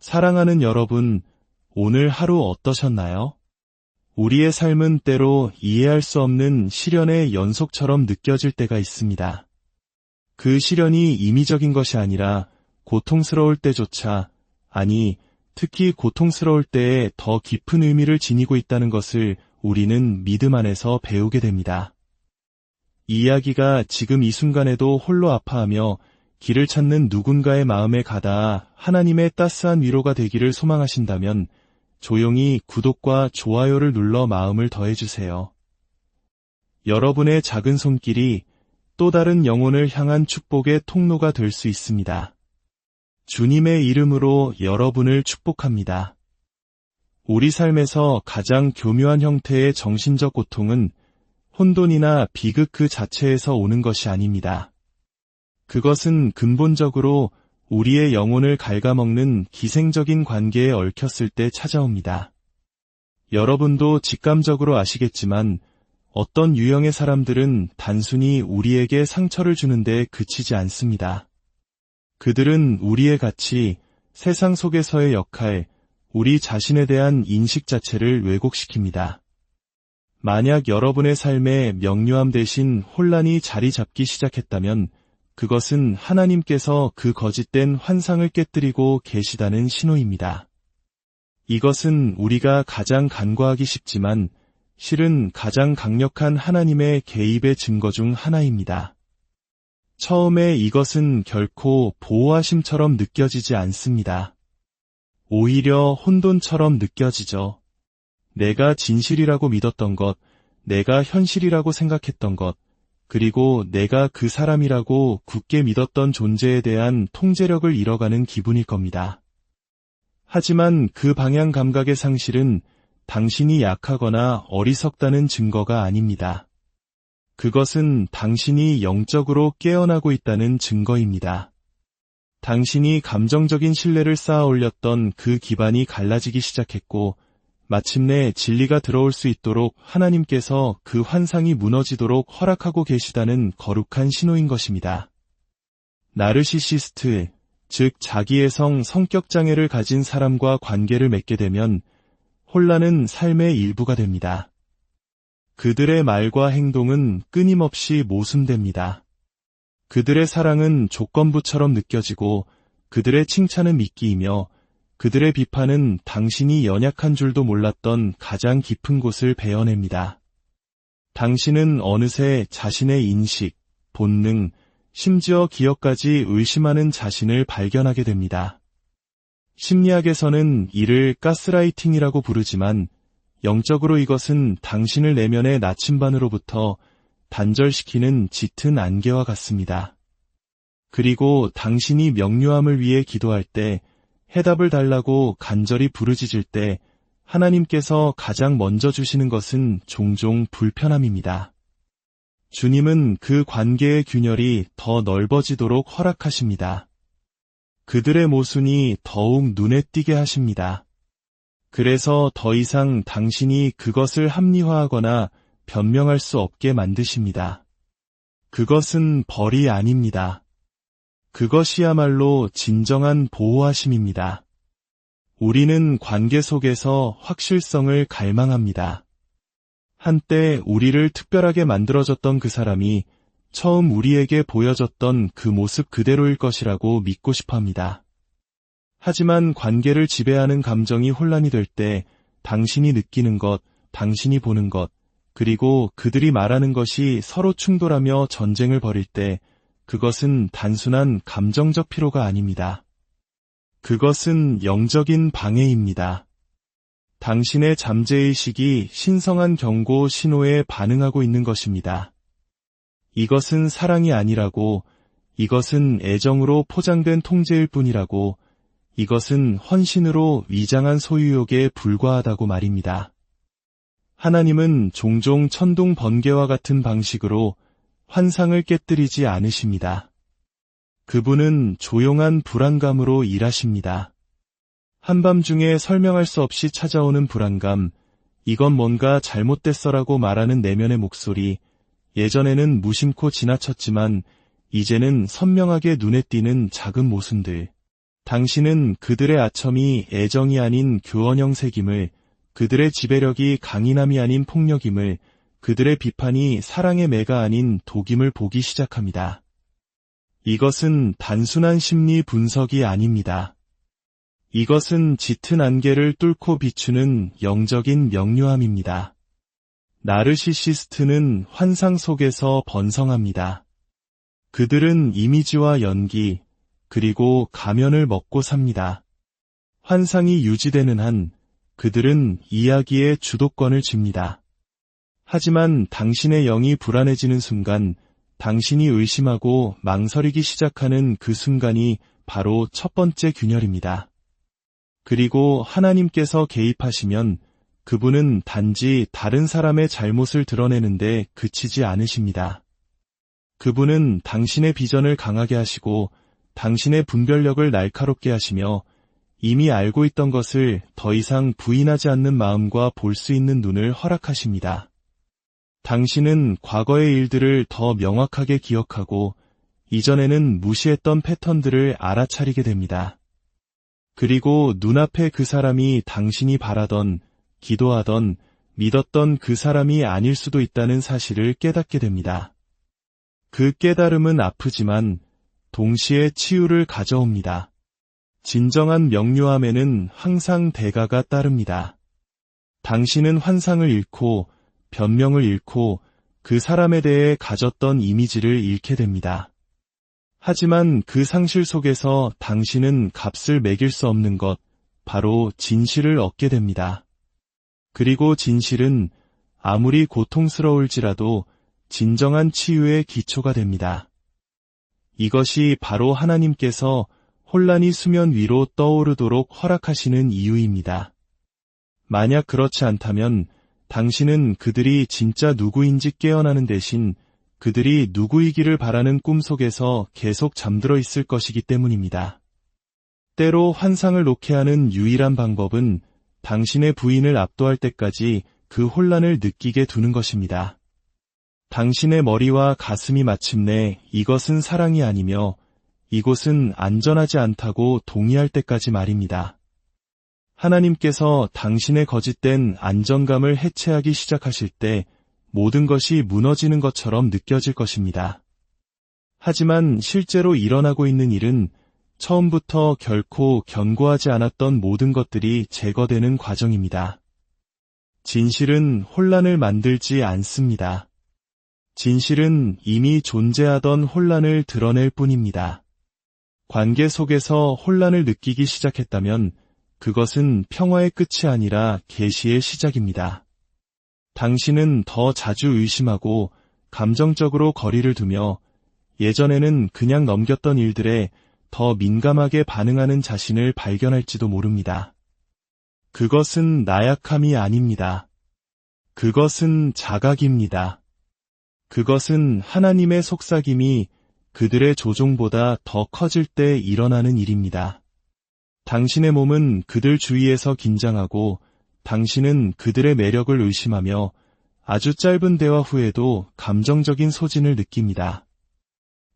사랑하는 여러분, 오늘 하루 어떠셨나요? 우리의 삶은 때로 이해할 수 없는 시련의 연속처럼 느껴질 때가 있습니다. 그 시련이 임의적인 것이 아니라 고통스러울 때조차, 아니, 특히 고통스러울 때에 더 깊은 의미를 지니고 있다는 것을 우리는 믿음 안에서 배우게 됩니다. 이 이야기가 지금 이 순간에도 홀로 아파하며 길을 찾는 누군가의 마음에 가닿아 하나님의 따스한 위로가 되기를 소망하신다면 조용히 구독과 좋아요를 눌러 마음을 더해주세요. 여러분의 작은 손길이 또 다른 영혼을 향한 축복의 통로가 될 수 있습니다. 주님의 이름으로 여러분을 축복합니다. 우리 삶에서 가장 교묘한 형태의 정신적 고통은 혼돈이나 비극 그 자체에서 오는 것이 아닙니다. 그것은 근본적으로 우리의 영혼을 갉아먹는 기생적인 관계에 얽혔을 때 찾아옵니다. 여러분도 직감적으로 아시겠지만 어떤 유형의 사람들은 단순히 우리에게 상처를 주는 데 그치지 않습니다. 그들은 우리의 가치, 세상 속에서의 역할, 우리 자신에 대한 인식 자체를 왜곡시킵니다. 만약 여러분의 삶에 명료함 대신 혼란이 자리 잡기 시작했다면 그것은 하나님께서 그 거짓된 환상을 깨뜨리고 계시다는 신호입니다. 이것은 우리가 가장 간과하기 쉽지만 실은 가장 강력한 하나님의 개입의 증거 중 하나입니다. 처음에 이것은 결코 보호하심처럼 느껴지지 않습니다. 오히려 혼돈처럼 느껴지죠. 내가 진실이라고 믿었던 것, 내가 현실이라고 생각했던 것, 그리고 내가 그 사람이라고 굳게 믿었던 존재에 대한 통제력을 잃어가는 기분일 겁니다. 하지만 그 방향 감각의 상실은 당신이 약하거나 어리석다는 증거가 아닙니다. 그것은 당신이 영적으로 깨어나고 있다는 증거입니다. 당신이 감정적인 신뢰를 쌓아 올렸던 그 기반이 갈라지기 시작했고 마침내 진리가 들어올 수 있도록 하나님께서 그 환상이 무너지도록 허락하고 계시다는 거룩한 신호인 것입니다. 나르시시스트, 즉 자기의 성격 장애를 가진 사람과 관계를 맺게 되면 혼란은 삶의 일부가 됩니다. 그들의 말과 행동은 끊임없이 모순됩니다. 그들의 사랑은 조건부처럼 느껴지고 그들의 칭찬은 미끼이며 그들의 비판은 당신이 연약한 줄도 몰랐던 가장 깊은 곳을 베어냅니다. 당신은 어느새 자신의 인식, 본능, 심지어 기억까지 의심하는 자신을 발견하게 됩니다. 심리학에서는 이를 가스라이팅이라고 부르지만 영적으로 이것은 당신을 내면의 나침반으로부터 단절시키는 짙은 안개와 같습니다. 그리고 당신이 명료함을 위해 기도할 때 해답을 달라고 간절히 부르짖을 때 하나님께서 가장 먼저 주시는 것은 종종 불편함입니다. 주님은 그 관계의 균열이 더 넓어지도록 허락하십니다. 그들의 모순이 더욱 눈에 띄게 하십니다. 그래서 더 이상 당신이 그것을 합리화하거나 변명할 수 없게 만드십니다. 그것은 벌이 아닙니다. 그것이야말로 진정한 보호하심입니다. 우리는 관계 속에서 확실성을 갈망합니다. 한때 우리를 특별하게 만들어줬던 그 사람이 처음 우리에게 보여줬던 그 모습 그대로일 것이라고 믿고 싶어 합니다. 하지만 관계를 지배하는 감정이 혼란이 될 때 당신이 느끼는 것, 당신이 보는 것, 그리고 그들이 말하는 것이 서로 충돌하며 전쟁을 벌일 때 그것은 단순한 감정적 피로가 아닙니다. 그것은 영적인 방해입니다. 당신의 잠재의식이 신성한 경고 신호에 반응하고 있는 것입니다. 이것은 사랑이 아니라고, 이것은 애정으로 포장된 통제일 뿐이라고, 이것은 헌신으로 위장한 소유욕에 불과하다고 말입니다. 하나님은 종종 천둥 번개와 같은 방식으로 환상을 깨뜨리지 않으십니다. 그분은 조용한 불안감으로 일하십니다. 한밤중에 설명할 수 없이 찾아오는 불안감, 이건 뭔가 잘못됐어라고 말하는 내면의 목소리, 예전에는 무심코 지나쳤지만 이제는 선명하게 눈에 띄는 작은 모순들. 당신은 그들의 아첨이 애정이 아닌 교원형 색임을, 그들의 지배력이 강인함이 아닌 폭력임을, 그들의 비판이 사랑의 매가 아닌 독임을 보기 시작합니다. 이것은 단순한 심리 분석이 아닙니다. 이것은 짙은 안개를 뚫고 비추는 영적인 명료함입니다. 나르시시스트는 환상 속에서 번성합니다. 그들은 이미지와 연기, 그리고 가면을 먹고 삽니다. 환상이 유지되는 한 그들은 이야기의 주도권을 쥡니다. 하지만 당신의 영이 불안해지는 순간, 당신이 의심하고 망설이기 시작하는 그 순간이 바로 첫 번째 균열입니다. 그리고 하나님께서 개입하시면 그분은 단지 다른 사람의 잘못을 드러내는데 그치지 않으십니다. 그분은 당신의 비전을 강하게 하시고 당신의 분별력을 날카롭게 하시며 이미 알고 있던 것을 더 이상 부인하지 않는 마음과 볼 수 있는 눈을 허락하십니다. 당신은 과거의 일들을 더 명확하게 기억하고 이전에는 무시했던 패턴들을 알아차리게 됩니다. 그리고 눈앞에 그 사람이 당신이 바라던, 기도하던, 믿었던 그 사람이 아닐 수도 있다는 사실을 깨닫게 됩니다. 그 깨달음은 아프지만 동시에 치유를 가져옵니다. 진정한 명료함에는 항상 대가가 따릅니다. 당신은 환상을 잃고 변명을 잃고 그 사람에 대해 가졌던 이미지를 잃게 됩니다. 하지만 그 상실 속에서 당신은 값을 매길 수 없는 것, 바로 진실을 얻게 됩니다. 그리고 진실은 아무리 고통스러울지라도 진정한 치유의 기초가 됩니다. 이것이 바로 하나님께서 혼란이 수면 위로 떠오르도록 허락하시는 이유입니다. 만약 그렇지 않다면 당신은 그들이 진짜 누구인지 깨어나는 대신 그들이 누구이기를 바라는 꿈속에서 계속 잠들어 있을 것이기 때문입니다. 때로 환상을 놓게 하는 유일한 방법은 당신의 부인을 압도할 때까지 그 혼란을 느끼게 두는 것입니다. 당신의 머리와 가슴이 마침내 이것은 사랑이 아니며 이곳은 안전하지 않다고 동의할 때까지 말입니다. 하나님께서 당신의 거짓된 안정감을 해체하기 시작하실 때 모든 것이 무너지는 것처럼 느껴질 것입니다. 하지만 실제로 일어나고 있는 일은 처음부터 결코 견고하지 않았던 모든 것들이 제거되는 과정입니다. 진실은 혼란을 만들지 않습니다. 진실은 이미 존재하던 혼란을 드러낼 뿐입니다. 관계 속에서 혼란을 느끼기 시작했다면 그것은 평화의 끝이 아니라 계시의 시작입니다. 당신은 더 자주 의심하고 감정적으로 거리를 두며 예전에는 그냥 넘겼던 일들에 더 민감하게 반응하는 자신을 발견할지도 모릅니다. 그것은 나약함이 아닙니다. 그것은 자각입니다. 그것은 하나님의 속삭임이 그들의 조종보다 더 커질 때 일어나는 일입니다. 당신의 몸은 그들 주위에서 긴장하고 당신은 그들의 매력을 의심하며 아주 짧은 대화 후에도 감정적인 소진을 느낍니다.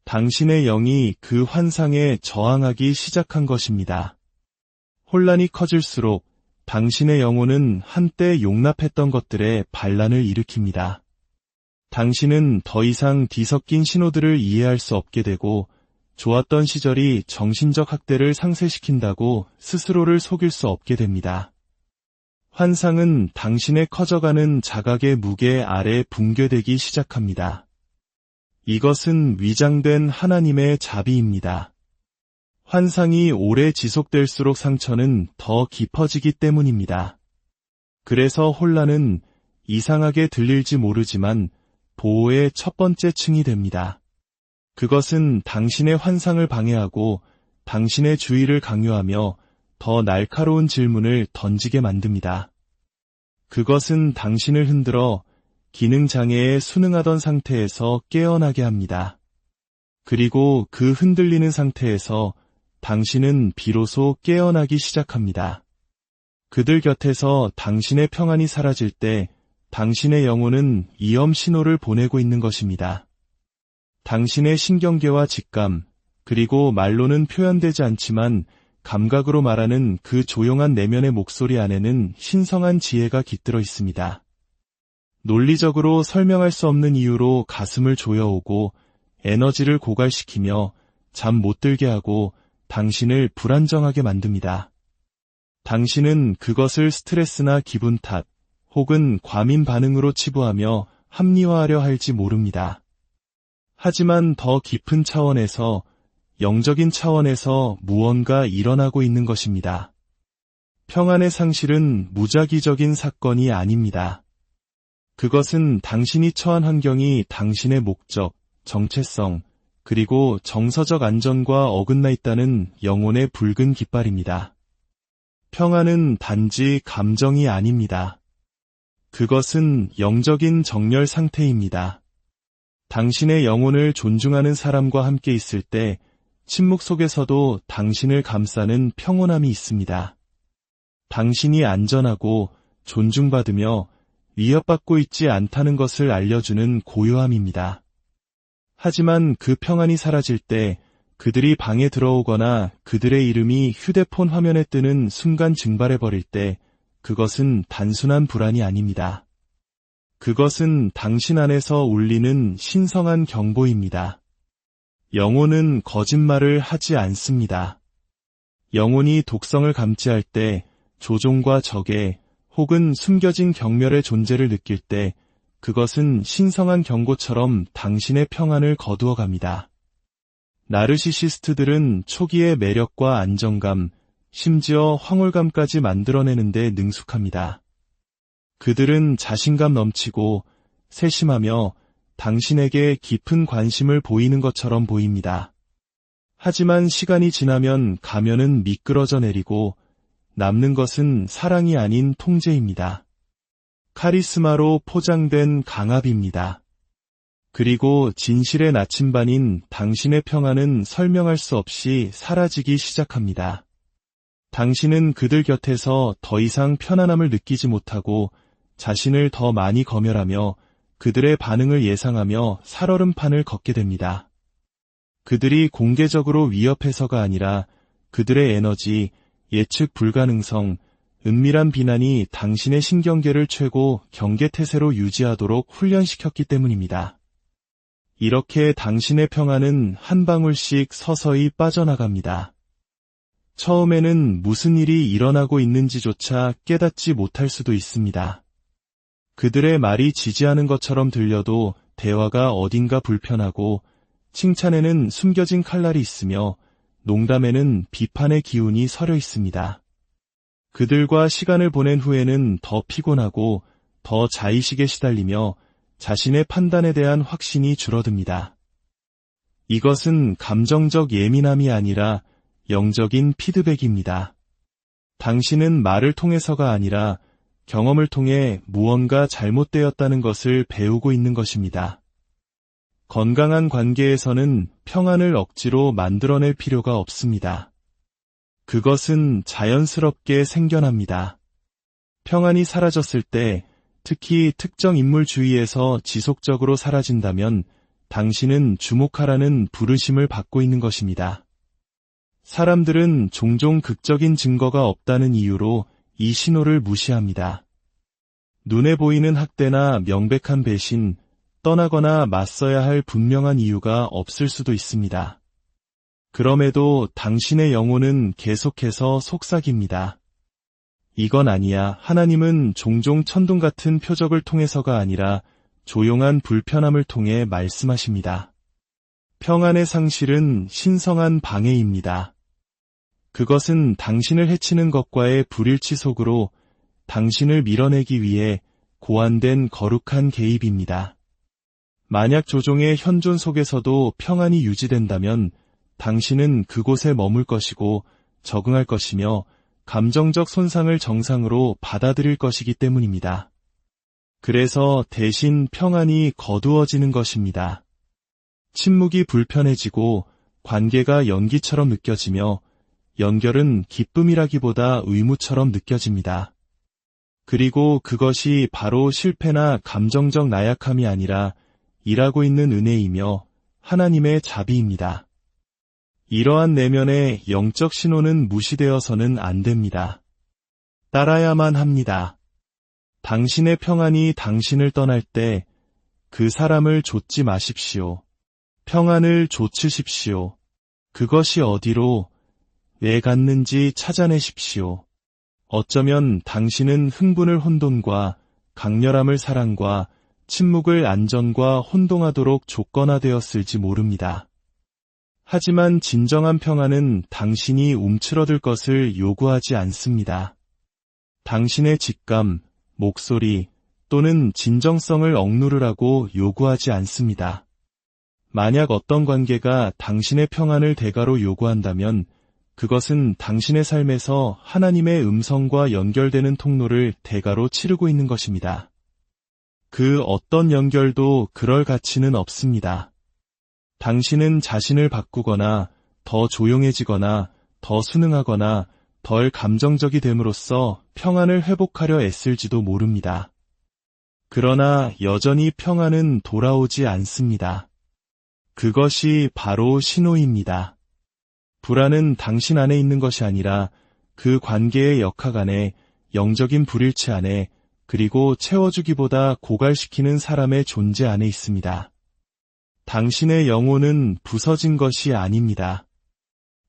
당신의 영이 그 환상에 저항하기 시작한 것입니다. 혼란이 커질수록 당신의 영혼은 한때 용납했던 것들에 반란을 일으킵니다. 당신은 더 이상 뒤섞인 신호들을 이해할 수 없게 되고 좋았던 시절이 정신적 학대를 상쇄시킨다고 스스로를 속일 수 없게 됩니다. 환상은 당신의 커져가는 자각의 무게 아래 붕괴되기 시작합니다. 이것은 위장된 하나님의 자비입니다. 환상이 오래 지속될수록 상처는 더 깊어지기 때문입니다. 그래서 혼란은 이상하게 들릴지 모르지만 보호의 첫 번째 층이 됩니다. 그것은 당신의 환상을 방해하고 당신의 주의를 강요하며 더 날카로운 질문을 던지게 만듭니다. 그것은 당신을 흔들어 기능장애에 순응하던 상태에서 깨어나게 합니다. 그리고 그 흔들리는 상태에서 당신은 비로소 깨어나기 시작합니다. 그들 곁에서 당신의 평안이 사라질 때 당신의 영혼은 위험 신호를 보내고 있는 것입니다. 당신의 신경계와 직감, 그리고 말로는 표현되지 않지만 감각으로 말하는 그 조용한 내면의 목소리 안에는 신성한 지혜가 깃들어 있습니다. 논리적으로 설명할 수 없는 이유로 가슴을 조여오고 에너지를 고갈시키며 잠 못 들게 하고 당신을 불안정하게 만듭니다. 당신은 그것을 스트레스나 기분 탓 혹은 과민 반응으로 치부하며 합리화하려 할지 모릅니다. 하지만 더 깊은 차원에서, 영적인 차원에서 무언가 일어나고 있는 것입니다. 평안의 상실은 무작위적인 사건이 아닙니다. 그것은 당신이 처한 환경이 당신의 목적, 정체성, 그리고 정서적 안전과 어긋나 있다는 영혼의 붉은 깃발입니다. 평안은 단지 감정이 아닙니다. 그것은 영적인 정렬 상태입니다. 당신의 영혼을 존중하는 사람과 함께 있을 때 침묵 속에서도 당신을 감싸는 평온함이 있습니다. 당신이 안전하고 존중받으며 위협받고 있지 않다는 것을 알려주는 고요함입니다. 하지만 그 평안이 사라질 때 그들이 방에 들어오거나 그들의 이름이 휴대폰 화면에 뜨는 순간 증발해버릴 때 그것은 단순한 불안이 아닙니다. 그것은 당신 안에서 울리는 신성한 경보입니다. 영혼은 거짓말을 하지 않습니다. 영혼이 독성을 감지할 때, 조종과 적의 혹은 숨겨진 경멸의 존재를 느낄 때 그것은 신성한 경고처럼 당신의 평안을 거두어 갑니다. 나르시시스트들은 초기의 매력과 안정감, 심지어 황홀감까지 만들어내는데 능숙합니다. 그들은 자신감 넘치고 세심하며 당신에게 깊은 관심을 보이는 것처럼 보입니다. 하지만 시간이 지나면 가면은 미끄러져 내리고 남는 것은 사랑이 아닌 통제입니다. 카리스마로 포장된 강압입니다. 그리고 진실의 나침반인 당신의 평안은 설명할 수 없이 사라지기 시작합니다. 당신은 그들 곁에서 더 이상 편안함을 느끼지 못하고 자신을 더 많이 검열하며 그들의 반응을 예상하며 살얼음판을 걷게 됩니다. 그들이 공개적으로 위협해서가 아니라 그들의 에너지, 예측 불가능성, 은밀한 비난이 당신의 신경계를 최고 경계태세로 유지하도록 훈련시켰기 때문입니다. 이렇게 당신의 평안은 한 방울씩 서서히 빠져나갑니다. 처음에는 무슨 일이 일어나고 있는지조차 깨닫지 못할 수도 있습니다. 그들의 말이 지지하는 것처럼 들려도 대화가 어딘가 불편하고 칭찬에는 숨겨진 칼날이 있으며 농담에는 비판의 기운이 서려 있습니다. 그들과 시간을 보낸 후에는 더 피곤하고 더 자의식에 시달리며 자신의 판단에 대한 확신이 줄어듭니다. 이것은 감정적 예민함이 아니라 영적인 피드백입니다. 당신은 말을 통해서가 아니라 경험을 통해 무언가 잘못되었다는 것을 배우고 있는 것입니다. 건강한 관계에서는 평안을 억지로 만들어낼 필요가 없습니다. 그것은 자연스럽게 생겨납니다. 평안이 사라졌을 때, 특히 특정 인물 주위에서 지속적으로 사라진다면 당신은 주목하라는 부르심을 받고 있는 것입니다. 사람들은 종종 극적인 증거가 없다는 이유로 이 신호를 무시합니다. 눈에 보이는 학대나 명백한 배신, 떠나거나 맞서야 할 분명한 이유가 없을 수도 있습니다. 그럼에도 당신의 영혼은 계속해서 속삭입니다. 이건 아니야. 하나님은 종종 천둥 같은 표적을 통해서가 아니라 조용한 불편함을 통해 말씀하십니다. 평안의 상실은 신성한 방해입니다. 그것은 당신을 해치는 것과의 불일치 속으로 당신을 밀어내기 위해 고안된 거룩한 개입입니다. 만약 조종의 현존 속에서도 평안이 유지된다면 당신은 그곳에 머물 것이고 적응할 것이며 감정적 손상을 정상으로 받아들일 것이기 때문입니다. 그래서 대신 평안이 거두어지는 것입니다. 침묵이 불편해지고 관계가 연기처럼 느껴지며 연결은 기쁨이라기보다 의무처럼 느껴집니다. 그리고 그것이 바로 실패나 감정적 나약함이 아니라 일하고 있는 은혜이며 하나님의 자비입니다. 이러한 내면의 영적 신호는 무시되어서는 안 됩니다. 따라야만 합니다. 당신의 평안이 당신을 떠날 때 그 사람을 좇지 마십시오. 평안을 좇으십시오. 그것이 어디로, 왜 갔는지 찾아내십시오. 어쩌면 당신은 흥분을 혼돈과 강렬함을 사랑과 침묵을 안전과 혼동하도록 조건화되었을지 모릅니다. 하지만 진정한 평안은 당신이 움츠러들 것을 요구하지 않습니다. 당신의 직감, 목소리 또는 진정성을 억누르라고 요구하지 않습니다. 만약 어떤 관계가 당신의 평안을 대가로 요구한다면 그것은 당신의 삶에서 하나님의 음성과 연결되는 통로를 대가로 치르고 있는 것입니다. 그 어떤 연결도 그럴 가치는 없습니다. 당신은 자신을 바꾸거나 더 조용해지거나 더 순응하거나 덜 감정적이 됨으로써 평안을 회복하려 애쓸지도 모릅니다. 그러나 여전히 평안은 돌아오지 않습니다. 그것이 바로 신호입니다. 불안은 당신 안에 있는 것이 아니라 그 관계의 역학 안에, 영적인 불일치 안에, 그리고 채워주기보다 고갈시키는 사람의 존재 안에 있습니다. 당신의 영혼은 부서진 것이 아닙니다.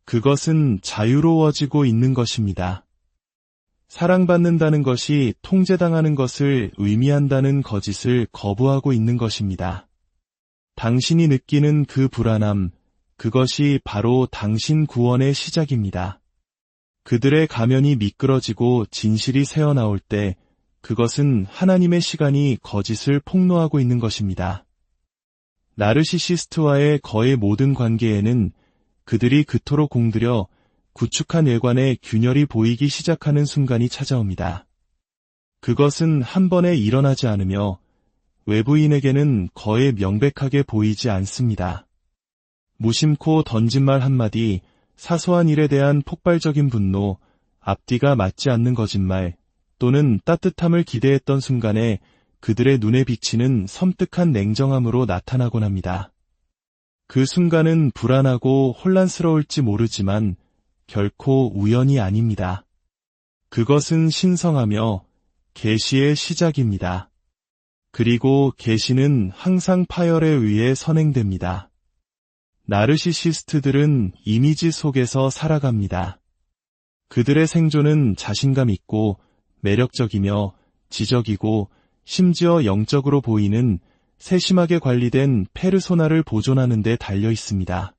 그것은 자유로워지고 있는 것입니다. 사랑받는다는 것이 통제당하는 것을 의미한다는 거짓을 거부하고 있는 것입니다. 당신이 느끼는 그 불안함, 그것이 바로 당신 구원의 시작입니다. 그들의 가면이 미끄러지고 진실이 새어나올 때 그것은 하나님의 시간이 거짓을 폭로하고 있는 것입니다. 나르시시스트와의 거의 모든 관계에는 그들이 그토록 공들여 구축한 외관에 균열이 보이기 시작하는 순간이 찾아옵니다. 그것은 한 번에 일어나지 않으며 외부인에게는 거의 명백하게 보이지 않습니다. 무심코 던진 말 한마디, 사소한 일에 대한 폭발적인 분노, 앞뒤가 맞지 않는 거짓말, 또는 따뜻함을 기대했던 순간에 그들의 눈에 비치는 섬뜩한 냉정함으로 나타나곤 합니다. 그 순간은 불안하고 혼란스러울지 모르지만 결코 우연이 아닙니다. 그것은 신성하며 계시의 시작입니다. 그리고 계시는 항상 파열에 의해 선행됩니다. 나르시시스트들은 이미지 속에서 살아갑니다. 그들의 생존은 자신감 있고 매력적이며 지적이고 심지어 영적으로 보이는 세심하게 관리된 페르소나를 보존하는 데 달려 있습니다.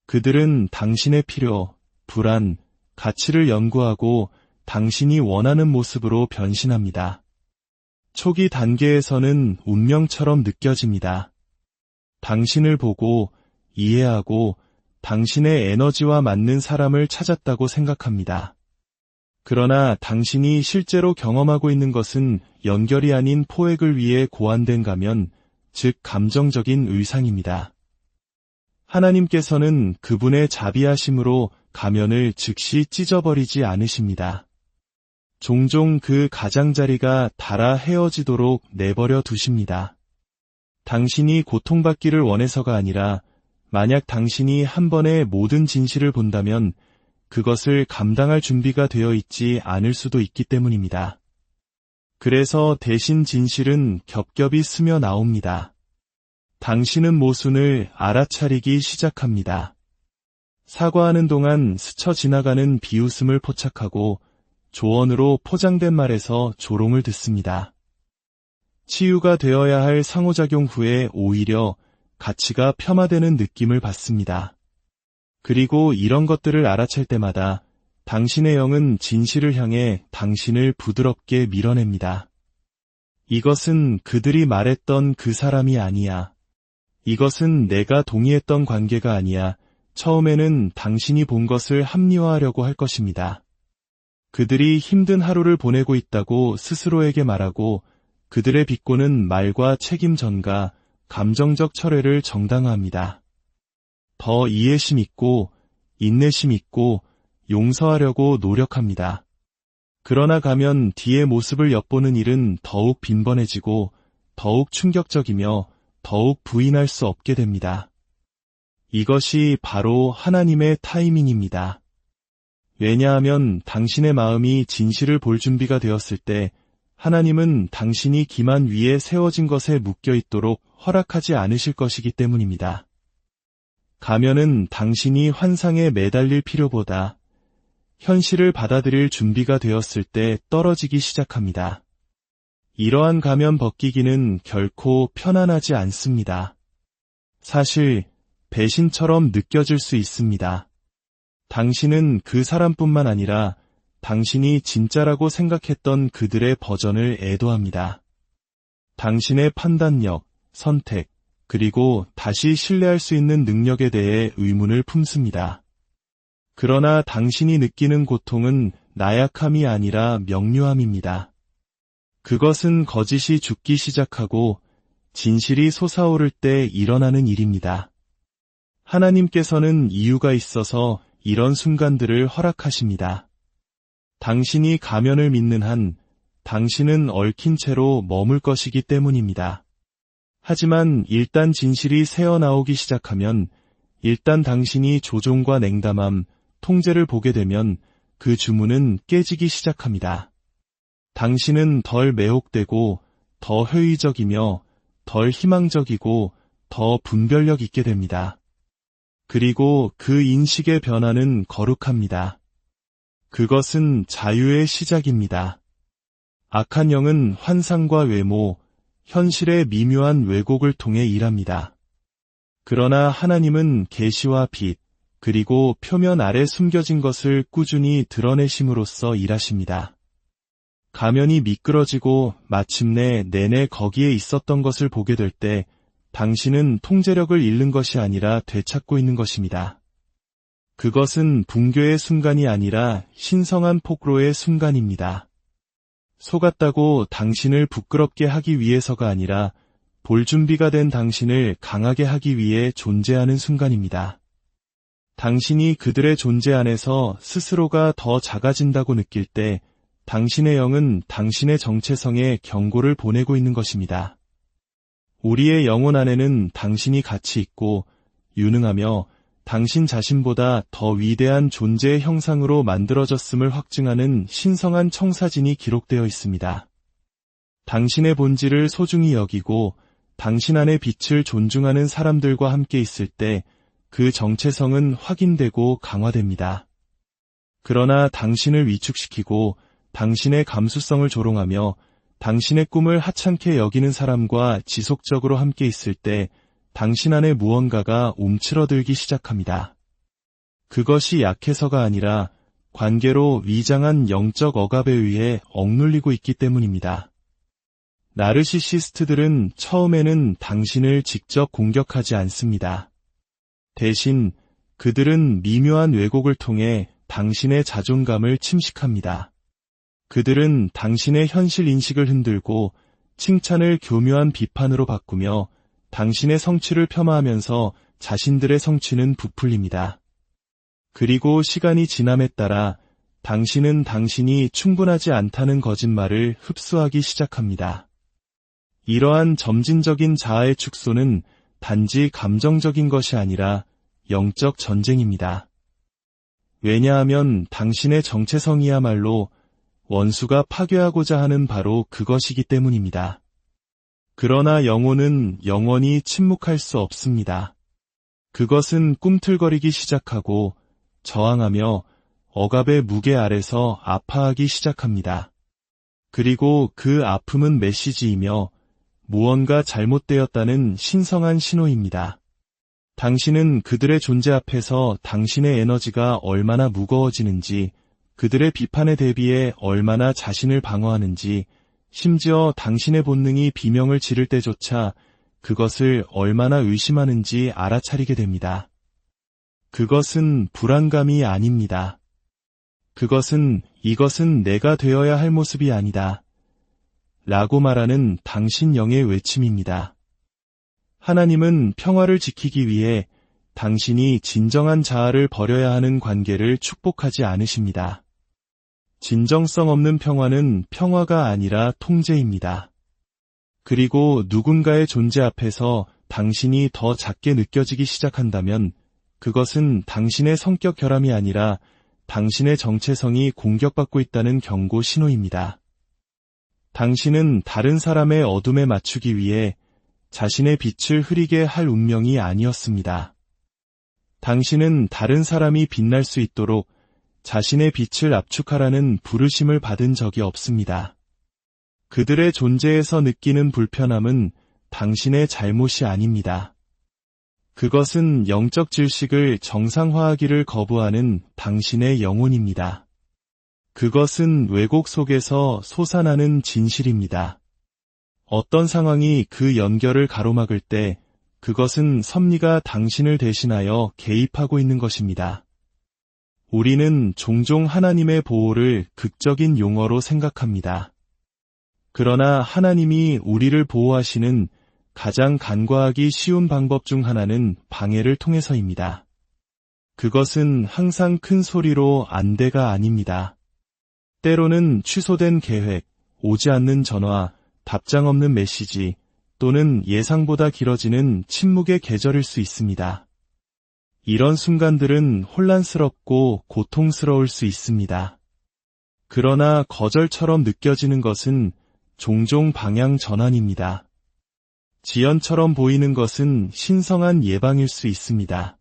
그들은 당신의 필요, 불안, 가치를 연구하고 당신이 원하는 모습으로 변신합니다. 초기 단계에서는 운명처럼 느껴집니다. 당신을 보고 이해하고 당신의 에너지와 맞는 사람을 찾았다고 생각합니다. 그러나 당신이 실제로 경험하고 있는 것은 연결이 아닌 포획을 위해 고안된 가면, 즉 감정적인 의상입니다. 하나님께서는 그분의 자비하심으로 가면을 즉시 찢어버리지 않으십니다. 종종 그 가장자리가 닳아 헤어지도록 내버려 두십니다. 당신이 고통받기를 원해서가 아니라 만약 당신이 한 번에 모든 진실을 본다면 그것을 감당할 준비가 되어 있지 않을 수도 있기 때문입니다. 그래서 대신 진실은 겹겹이 스며 나옵니다. 당신은 모순을 알아차리기 시작합니다. 사과하는 동안 스쳐 지나가는 비웃음을 포착하고 조언으로 포장된 말에서 조롱을 듣습니다. 치유가 되어야 할 상호작용 후에 오히려 가치가 폄하되는 느낌을 받습니다. 그리고 이런 것들을 알아챌 때마다 당신의 영은 진실을 향해 당신을 부드럽게 밀어냅니다. 이것은 그들이 말했던 그 사람이 아니야. 이것은 내가 동의했던 관계가 아니야. 처음에는 당신이 본 것을 합리화하려고 할 것입니다. 그들이 힘든 하루를 보내고 있다고 스스로에게 말하고 그들의 비꼬는 말과 책임 전가, 감정적 철회를 정당화합니다. 더 이해심 있고 인내심 있고 용서하려고 노력합니다. 그러나 가면 뒤의 모습을 엿보는 일은 더욱 빈번해지고 더욱 충격적이며 더욱 부인할 수 없게 됩니다. 이것이 바로 하나님의 타이밍입니다. 왜냐하면 당신의 마음이 진실을 볼 준비가 되었을 때 하나님은 당신이 기만 위에 세워진 것에 묶여 있도록 허락하지 않으실 것이기 때문입니다. 가면은 당신이 환상에 매달릴 필요보다 현실을 받아들일 준비가 되었을 때 떨어지기 시작합니다. 이러한 가면 벗기기는 결코 편안하지 않습니다. 사실 배신처럼 느껴질 수 있습니다. 당신은 그 사람뿐만 아니라 당신이 진짜라고 생각했던 그들의 버전을 애도합니다. 당신의 판단력, 선택, 그리고 다시 신뢰할 수 있는 능력에 대해 의문을 품습니다. 그러나 당신이 느끼는 고통은 나약함이 아니라 명료함입니다. 그것은 거짓이 죽기 시작하고 진실이 솟아오를 때 일어나는 일입니다. 하나님께서는 이유가 있어서 이런 순간들을 허락하십니다. 당신이 가면을 믿는 한 당신은 얽힌 채로 머물 것이기 때문입니다. 하지만 일단 진실이 새어나오기 시작하면, 일단 당신이 조종과 냉담함, 통제를 보게 되면 그 주문은 깨지기 시작합니다. 당신은 덜 매혹되고 더 회의적이며 덜 희망적이고 더 분별력 있게 됩니다. 그리고 그 인식의 변화는 거룩합니다. 그것은 자유의 시작입니다. 악한 영은 환상과 외모, 현실의 미묘한 왜곡을 통해 일합니다. 그러나 하나님은 계시와 빛, 그리고 표면 아래 숨겨진 것을 꾸준히 드러내심으로써 일하십니다. 가면이 미끄러지고 마침내 내내 거기에 있었던 것을 보게 될 때 당신은 통제력을 잃는 것이 아니라 되찾고 있는 것입니다. 그것은 붕괴의 순간이 아니라 신성한 폭로의 순간입니다. 속았다고 당신을 부끄럽게 하기 위해서가 아니라 볼 준비가 된 당신을 강하게 하기 위해 존재하는 순간입니다. 당신이 그들의 존재 안에서 스스로가 더 작아진다고 느낄 때 당신의 영은 당신의 정체성에 경고를 보내고 있는 것입니다. 우리의 영혼 안에는 당신이 가치 있고 유능하며 당신 자신보다 더 위대한 존재의 형상으로 만들어졌음을 확증하는 신성한 청사진이 기록되어 있습니다. 당신의 본질을 소중히 여기고 당신 안의 빛을 존중하는 사람들과 함께 있을 때 그 정체성은 확인되고 강화됩니다. 그러나 당신을 위축시키고 당신의 감수성을 조롱하며 당신의 꿈을 하찮게 여기는 사람과 지속적으로 함께 있을 때 당신 안에 무언가가 움츠러들기 시작합니다. 그것이 약해서가 아니라 관계로 위장한 영적 억압에 의해 억눌리고 있기 때문입니다. 나르시시스트들은 처음에는 당신을 직접 공격하지 않습니다. 대신 그들은 미묘한 왜곡을 통해 당신의 자존감을 침식합니다. 그들은 당신의 현실 인식을 흔들고 칭찬을 교묘한 비판으로 바꾸며 당신의 성취를 폄하하면서 자신들의 성취는 부풀립니다. 그리고 시간이 지남에 따라 당신은 당신이 충분하지 않다는 거짓말을 흡수하기 시작합니다. 이러한 점진적인 자아의 축소는 단지 감정적인 것이 아니라 영적 전쟁입니다. 왜냐하면 당신의 정체성이야말로 원수가 파괴하고자 하는 바로 그것이기 때문입니다. 그러나 영혼은 영원히 침묵할 수 없습니다. 그것은 꿈틀거리기 시작하고 저항하며 억압의 무게 아래서 아파하기 시작합니다. 그리고 그 아픔은 메시지이며 무언가 잘못되었다는 신성한 신호입니다. 당신은 그들의 존재 앞에서 당신의 에너지가 얼마나 무거워지는지, 그들의 비판에 대비해 얼마나 자신을 방어하는지, 심지어 당신의 본능이 비명을 지를 때조차 그것을 얼마나 의심하는지 알아차리게 됩니다. 그것은 불안감이 아닙니다. 그것은 이것은 내가 되어야 할 모습이 아니다. 라고 말하는 당신 영의 외침입니다. 하나님은 평화를 지키기 위해 당신이 진정한 자아를 버려야 하는 관계를 축복하지 않으십니다. 진정성 없는 평화는 평화가 아니라 통제입니다. 그리고 누군가의 존재 앞에서 당신이 더 작게 느껴지기 시작한다면 그것은 당신의 성격 결함이 아니라 당신의 정체성이 공격받고 있다는 경고 신호입니다. 당신은 다른 사람의 어둠에 맞추기 위해 자신의 빛을 흐리게 할 운명이 아니었습니다. 당신은 다른 사람이 빛날 수 있도록 자신의 빛을 압축하라는 부르심을 받은 적이 없습니다. 그들의 존재에서 느끼는 불편함은 당신의 잘못이 아닙니다. 그것은 영적 질식을 정상화하기를 거부하는 당신의 영혼입니다. 그것은 왜곡 속에서 솟아나는 진실입니다. 어떤 상황이 그 연결을 가로막을 때 그것은 섭리가 당신을 대신하여 개입하고 있는 것입니다. 우리는 종종 하나님의 보호를 극적인 용어로 생각합니다. 그러나 하나님이 우리를 보호하시는 가장 간과하기 쉬운 방법 중 하나는 방해를 통해서입니다. 그것은 항상 큰 소리로 안돼가 아닙니다. 때로는 취소된 계획, 오지 않는 전화, 답장 없는 메시지, 또는 예상보다 길어지는 침묵의 계절일 수 있습니다. 이런 순간들은 혼란스럽고 고통스러울 수 있습니다. 그러나 거절처럼 느껴지는 것은 종종 방향 전환입니다. 지연처럼 보이는 것은 신성한 예방일 수 있습니다.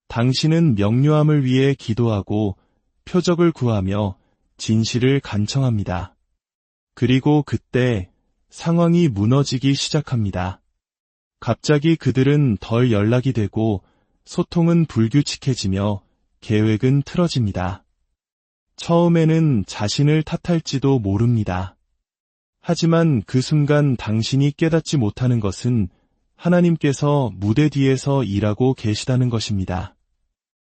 당신은 명료함을 위해 기도하고 표적을 구하며 진실을 간청합니다. 그리고 그때 상황이 무너지기 시작합니다. 갑자기 그들은 덜 연락이 되고 소통은 불규칙해지며 계획은 틀어집니다. 처음에는 자신을 탓할지도 모릅니다. 하지만 그 순간 당신이 깨닫지 못하는 것은 하나님께서 무대 뒤에서 일하고 계시다는 것입니다.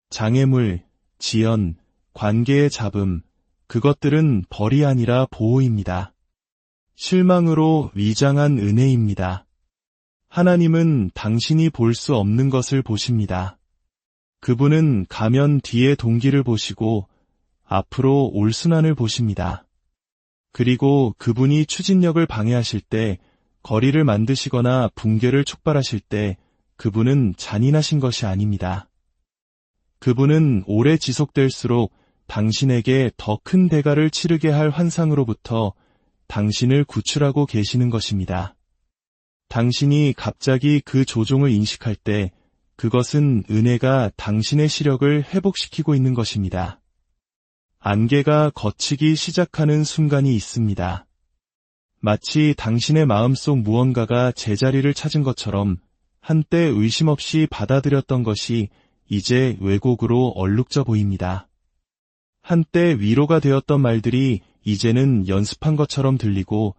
장애물, 지연, 관계의 잡음, 그것들은 벌이 아니라 보호입니다. 실망으로 위장한 은혜입니다. 하나님은 당신이 볼 수 없는 것을 보십니다. 그분은 가면 뒤의 동기를 보시고 앞으로 올 순환을 보십니다. 그리고 그분이 추진력을 방해하실 때, 거리를 만드시거나 붕괴를 촉발하실 때 그분은 잔인하신 것이 아닙니다. 그분은 오래 지속될수록 당신에게 더 큰 대가를 치르게 할 환상으로부터 당신을 구출하고 계시는 것입니다. 당신이 갑자기 그 조종을 인식할 때 그것은 은혜가 당신의 시력을 회복시키고 있는 것입니다. 안개가 걷히기 시작하는 순간이 있습니다. 마치 당신의 마음속 무언가가 제자리를 찾은 것처럼 한때 의심 없이 받아들였던 것이 이제 왜곡으로 얼룩져 보입니다. 한때 위로가 되었던 말들이 이제는 연습한 것처럼 들리고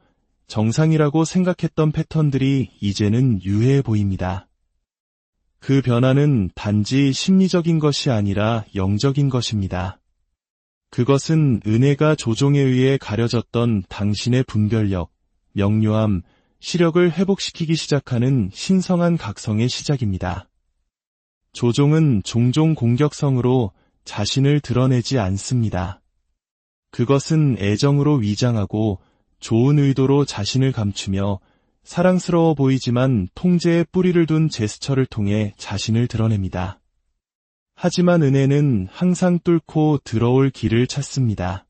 정상이라고 생각했던 패턴들이 이제는 유해해 보입니다. 그 변화는 단지 심리적인 것이 아니라 영적인 것입니다. 그것은 은혜가 조종에 의해 가려졌던 당신의 분별력, 명료함, 시력을 회복시키기 시작하는 신성한 각성의 시작입니다. 조종은 종종 공격성으로 자신을 드러내지 않습니다. 그것은 애정으로 위장하고 좋은 의도로 자신을 감추며 사랑스러워 보이지만 통제에 뿌리를 둔 제스처를 통해 자신을 드러냅니다. 하지만 은혜는 항상 뚫고 들어올 길을 찾습니다.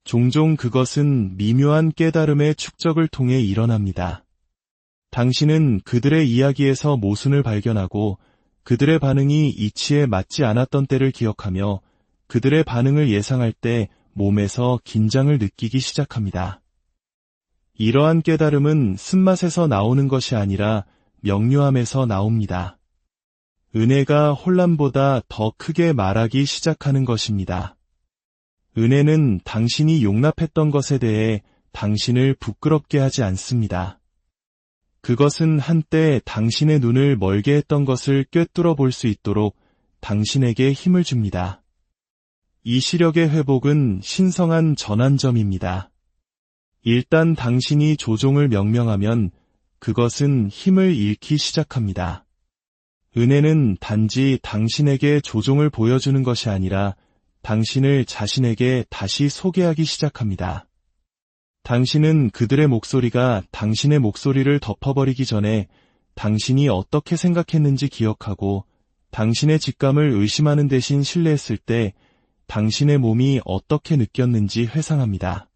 종종 그것은 미묘한 깨달음의 축적을 통해 일어납니다. 당신은 그들의 이야기에서 모순을 발견하고 그들의 반응이 이치에 맞지 않았던 때를 기억하며 그들의 반응을 예상할 때 몸에서 긴장을 느끼기 시작합니다. 이러한 깨달음은 쓴맛에서 나오는 것이 아니라 명료함에서 나옵니다. 은혜가 혼란보다 더 크게 말하기 시작하는 것입니다. 은혜는 당신이 용납했던 것에 대해 당신을 부끄럽게 하지 않습니다. 그것은 한때 당신의 눈을 멀게 했던 것을 꿰뚫어 볼 수 있도록 당신에게 힘을 줍니다. 이 시력의 회복은 신성한 전환점입니다. 일단 당신이 조종을 명명하면 그것은 힘을 잃기 시작합니다. 은혜는 단지 당신에게 조종을 보여주는 것이 아니라 당신을 자신에게 다시 소개하기 시작합니다. 당신은 그들의 목소리가 당신의 목소리를 덮어버리기 전에 당신이 어떻게 생각했는지 기억하고 당신의 직감을 의심하는 대신 신뢰했을 때 당신의 몸이 어떻게 느꼈는지 회상합니다.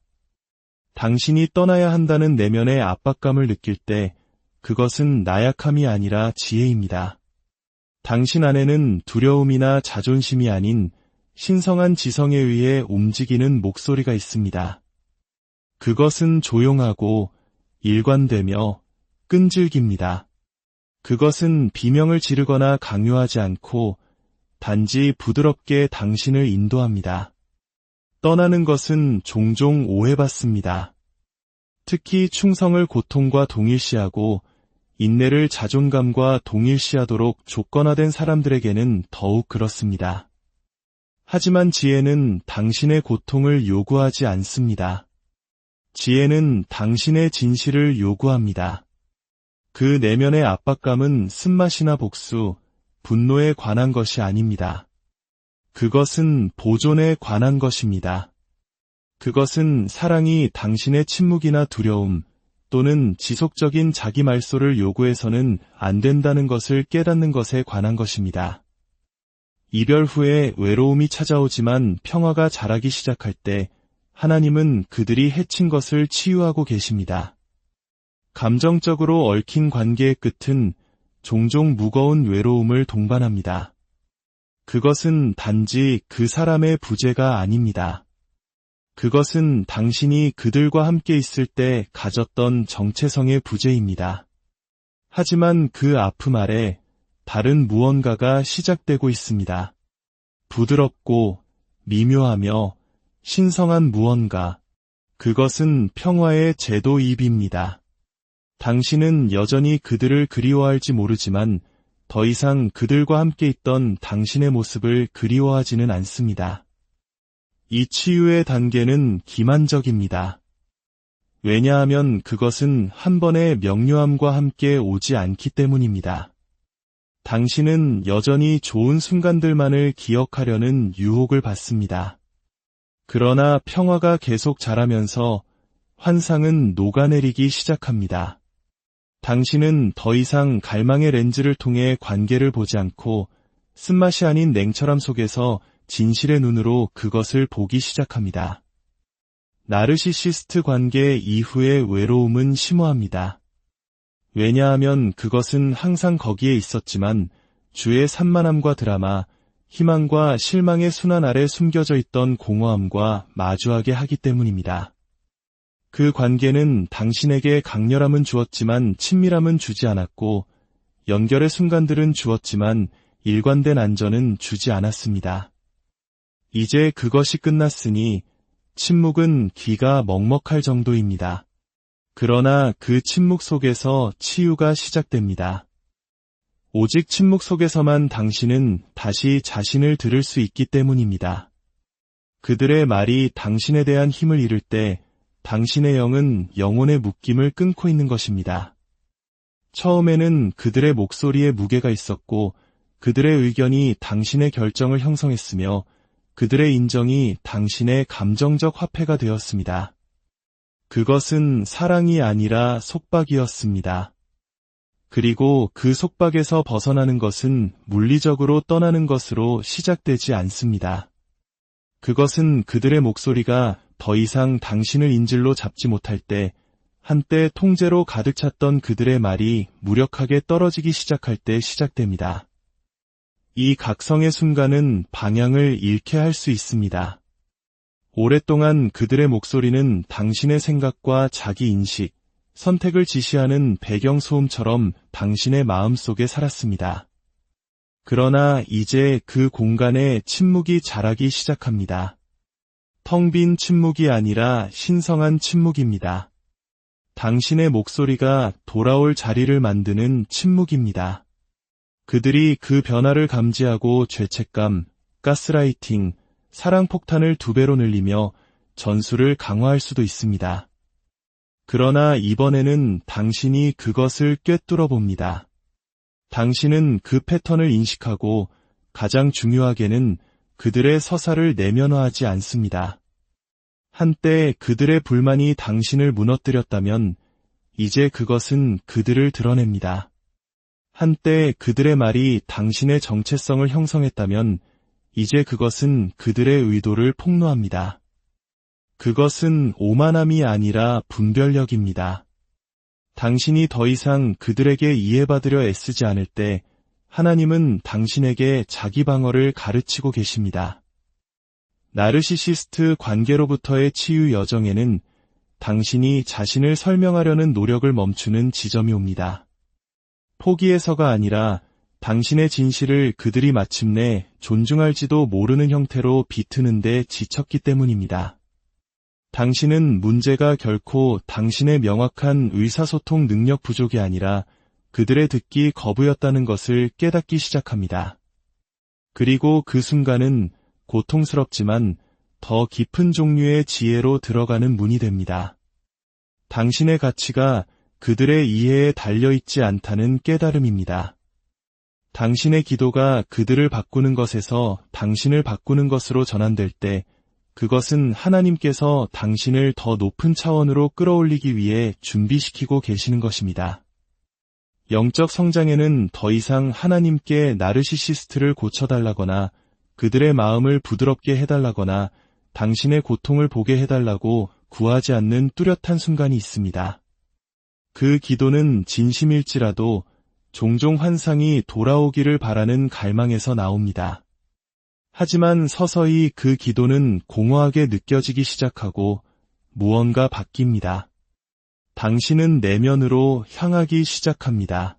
당신이 떠나야 한다는 내면의 압박감을 느낄 때 그것은 나약함이 아니라 지혜입니다. 당신 안에는 두려움이나 자존심이 아닌 신성한 지성에 의해 움직이는 목소리가 있습니다. 그것은 조용하고 일관되며 끈질깁니다. 그것은 비명을 지르거나 강요하지 않고 단지 부드럽게 당신을 인도합니다. 떠나는 것은 종종 오해받습니다. 특히 충성을 고통과 동일시하고 인내를 자존감과 동일시하도록 조건화된 사람들에게는 더욱 그렇습니다. 하지만 지혜는 당신의 고통을 요구하지 않습니다. 지혜는 당신의 진실을 요구합니다. 그 내면의 압박감은 쓴맛이나 복수, 분노에 관한 것이 아닙니다. 그것은 보존에 관한 것입니다. 그것은 사랑이 당신의 침묵이나 두려움 또는 지속적인 자기 말소를 요구해서는 안 된다는 것을 깨닫는 것에 관한 것입니다. 이별 후에 외로움이 찾아오지만 평화가 자라기 시작할 때 하나님은 그들이 해친 것을 치유하고 계십니다. 감정적으로 얽힌 관계의 끝은 종종 무거운 외로움을 동반합니다. 그것은 단지 그 사람의 부재가 아닙니다. 그것은 당신이 그들과 함께 있을 때 가졌던 정체성의 부재입니다. 하지만 그 아픔 아래 다른 무언가가 시작되고 있습니다. 부드럽고 미묘하며 신성한 무언가. 그것은 평화의 제도입입니다. 당신은 여전히 그들을 그리워할지 모르지만 더 이상 그들과 함께 있던 당신의 모습을 그리워하지는 않습니다. 이 치유의 단계는 기만적입니다. 왜냐하면 그것은 한 번의 명료함과 함께 오지 않기 때문입니다. 당신은 여전히 좋은 순간들만을 기억하려는 유혹을 받습니다. 그러나 평화가 계속 자라면서 환상은 녹아내리기 시작합니다. 당신은 더 이상 갈망의 렌즈를 통해 관계를 보지 않고 쓴맛이 아닌 냉철함 속에서 진실의 눈으로 그것을 보기 시작합니다. 나르시시스트 관계 이후의 외로움은 심오합니다. 왜냐하면 그것은 항상 거기에 있었지만 주의 산만함과 드라마, 희망과 실망의 순환 아래 숨겨져 있던 공허함과 마주하게 하기 때문입니다. 그 관계는 당신에게 강렬함은 주었지만 친밀함은 주지 않았고 연결의 순간들은 주었지만 일관된 안전은 주지 않았습니다. 이제 그것이 끝났으니 침묵은 귀가 먹먹할 정도입니다. 그러나 그 침묵 속에서 치유가 시작됩니다. 오직 침묵 속에서만 당신은 다시 자신을 들을 수 있기 때문입니다. 그들의 말이 당신에 대한 힘을 잃을 때 당신의 영은 영혼의 묶임을 끊고 있는 것입니다. 처음에는 그들의 목소리에 무게가 있었고 그들의 의견이 당신의 결정을 형성했으며 그들의 인정이 당신의 감정적 화폐가 되었습니다. 그것은 사랑이 아니라 속박이었습니다. 그리고 그 속박에서 벗어나는 것은 물리적으로 떠나는 것으로 시작되지 않습니다. 그것은 그들의 목소리가 더 이상 당신을 인질로 잡지 못할 때, 한때 통제로 가득 찼던 그들의 말이 무력하게 떨어지기 시작할 때 시작됩니다. 이 각성의 순간은 방향을 잃게 할 수 있습니다. 오랫동안 그들의 목소리는 당신의 생각과 자기 인식, 선택을 지시하는 배경소음처럼 당신의 마음속에 살았습니다. 그러나 이제 그 공간에 침묵이 자라기 시작합니다. 텅 빈 침묵이 아니라 신성한 침묵입니다. 당신의 목소리가 돌아올 자리를 만드는 침묵입니다. 그들이 그 변화를 감지하고 죄책감, 가스라이팅, 사랑폭탄을 2배로 늘리며 전술을 강화할 수도 있습니다. 그러나 이번에는 당신이 그것을 꿰뚫어 봅니다. 당신은 그 패턴을 인식하고 가장 중요하게는 그들의 서사를 내면화하지 않습니다. 한때 그들의 불만이 당신을 무너뜨렸다면 이제 그것은 그들을 드러냅니다. 한때 그들의 말이 당신의 정체성을 형성했다면 이제 그것은 그들의 의도를 폭로합니다. 그것은 오만함이 아니라 분별력입니다. 당신이 더 이상 그들에게 이해받으려 애쓰지 않을 때 하나님은 당신에게 자기 방어를 가르치고 계십니다. 나르시시스트 관계로부터의 치유 여정에는 당신이 자신을 설명하려는 노력을 멈추는 지점이 옵니다. 포기해서가 아니라 당신의 진실을 그들이 마침내 존중할지도 모르는 형태로 비트는데 지쳤기 때문입니다. 당신은 문제가 결코 당신의 명확한 의사소통 능력 부족이 아니라 그들의 듣기 거부였다는 것을 깨닫기 시작합니다. 그리고 그 순간은 고통스럽지만 더 깊은 종류의 지혜로 들어가는 문이 됩니다. 당신의 가치가 그들의 이해에 달려있지 않다는 깨달음입니다. 당신의 기도가 그들을 바꾸는 것에서 당신을 바꾸는 것으로 전환될 때 그것은 하나님께서 당신을 더 높은 차원으로 끌어올리기 위해 준비시키고 계시는 것입니다. 영적 성장에는 더 이상 하나님께 나르시시스트를 고쳐달라거나 그들의 마음을 부드럽게 해달라거나 당신의 고통을 보게 해달라고 구하지 않는 뚜렷한 순간이 있습니다. 그 기도는 진심일지라도 종종 환상이 돌아오기를 바라는 갈망에서 나옵니다. 하지만 서서히 그 기도는 공허하게 느껴지기 시작하고 무언가 바뀝니다. 당신은 내면으로 향하기 시작합니다.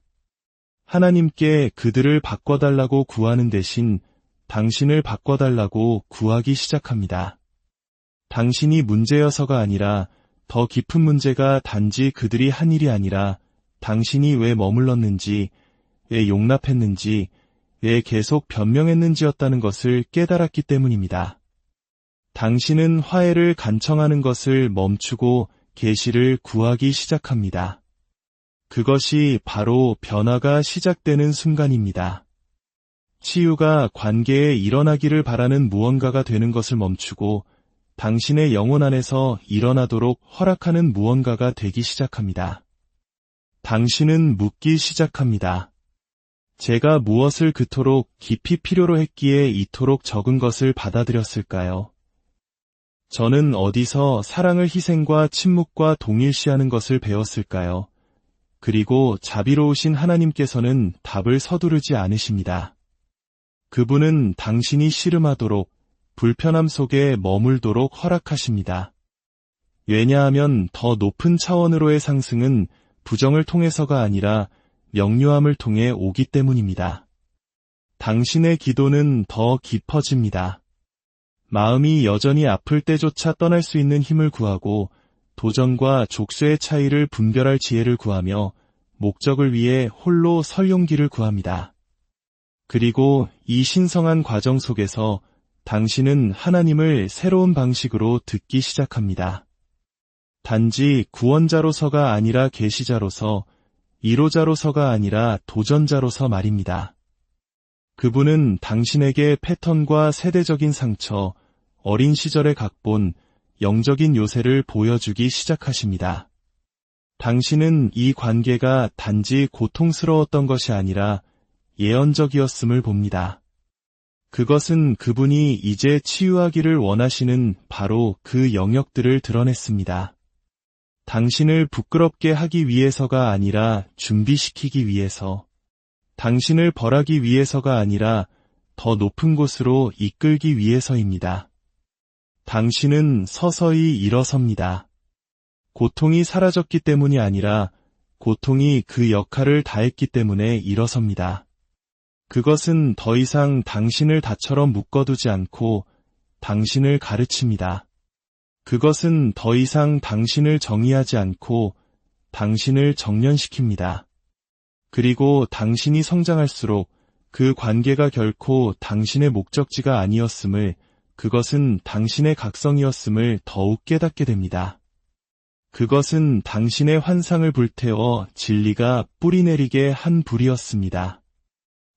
하나님께 그들을 바꿔달라고 구하는 대신 당신을 바꿔달라고 구하기 시작합니다. 당신이 문제여서가 아니라 더 깊은 문제가 단지 그들이 한 일이 아니라 당신이 왜 머물렀는지, 왜 용납했는지, 왜 계속 변명했는지였다는 것을 깨달았기 때문입니다. 당신은 화해를 간청하는 것을 멈추고 계시를 구하기 시작합니다. 그것이 바로 변화가 시작되는 순간입니다. 치유가 관계에 일어나기를 바라는 무언가가 되는 것을 멈추고 당신의 영혼 안에서 일어나도록 허락하는 무언가가 되기 시작합니다. 당신은 묻기 시작합니다. 제가 무엇을 그토록 깊이 필요로 했기에 이토록 적은 것을 받아들였을까요? 저는 어디서 사랑을 희생과 침묵과 동일시하는 것을 배웠을까요? 그리고 자비로우신 하나님께서는 답을 서두르지 않으십니다. 그분은 당신이 씨름하도록 불편함 속에 머물도록 허락하십니다. 왜냐하면 더 높은 차원으로의 상승은 부정을 통해서가 아니라 명료함을 통해 오기 때문입니다. 당신의 기도는 더 깊어집니다. 마음이 여전히 아플 때조차 떠날 수 있는 힘을 구하고 도전과 족쇄의 차이를 분별할 지혜를 구하며 목적을 위해 홀로 설 용기를 구합니다. 그리고 이 신성한 과정 속에서 당신은 하나님을 새로운 방식으로 듣기 시작합니다. 단지 구원자로서가 아니라 계시자로서, 이로자로서가 아니라 도전자로서 말입니다. 그분은 당신에게 패턴과 세대적인 상처, 어린 시절의 각본, 영적인 요새를 보여주기 시작하십니다. 당신은 이 관계가 단지 고통스러웠던 것이 아니라 예언적이었음을 봅니다. 그것은 그분이 이제 치유하기를 원하시는 바로 그 영역들을 드러냈습니다. 당신을 부끄럽게 하기 위해서가 아니라 준비시키기 위해서, 당신을 벌하기 위해서가 아니라 더 높은 곳으로 이끌기 위해서입니다. 당신은 서서히 일어섭니다. 고통이 사라졌기 때문이 아니라 고통이 그 역할을 다했기 때문에 일어섭니다. 그것은 더 이상 당신을 다처럼 묶어두지 않고 당신을 가르칩니다. 그것은 더 이상 당신을 정의하지 않고 당신을 정련시킵니다. 그리고 당신이 성장할수록 그 관계가 결코 당신의 목적지가 아니었음을, 그것은 당신의 각성이었음을 더욱 깨닫게 됩니다. 그것은 당신의 환상을 불태워 진리가 뿌리내리게 한 불이었습니다.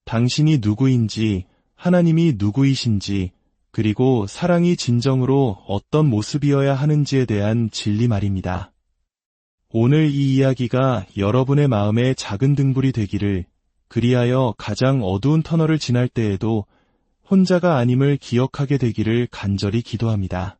당신이 누구인지, 하나님이 누구이신지, 그리고 사랑이 진정으로 어떤 모습이어야 하는지에 대한 진리 말입니다. 오늘 이 이야기가 여러분의 마음에 작은 등불이 되기를 그리하여 가장 어두운 터널을 지날 때에도 혼자가 아님을 기억하게 되기를 간절히 기도합니다.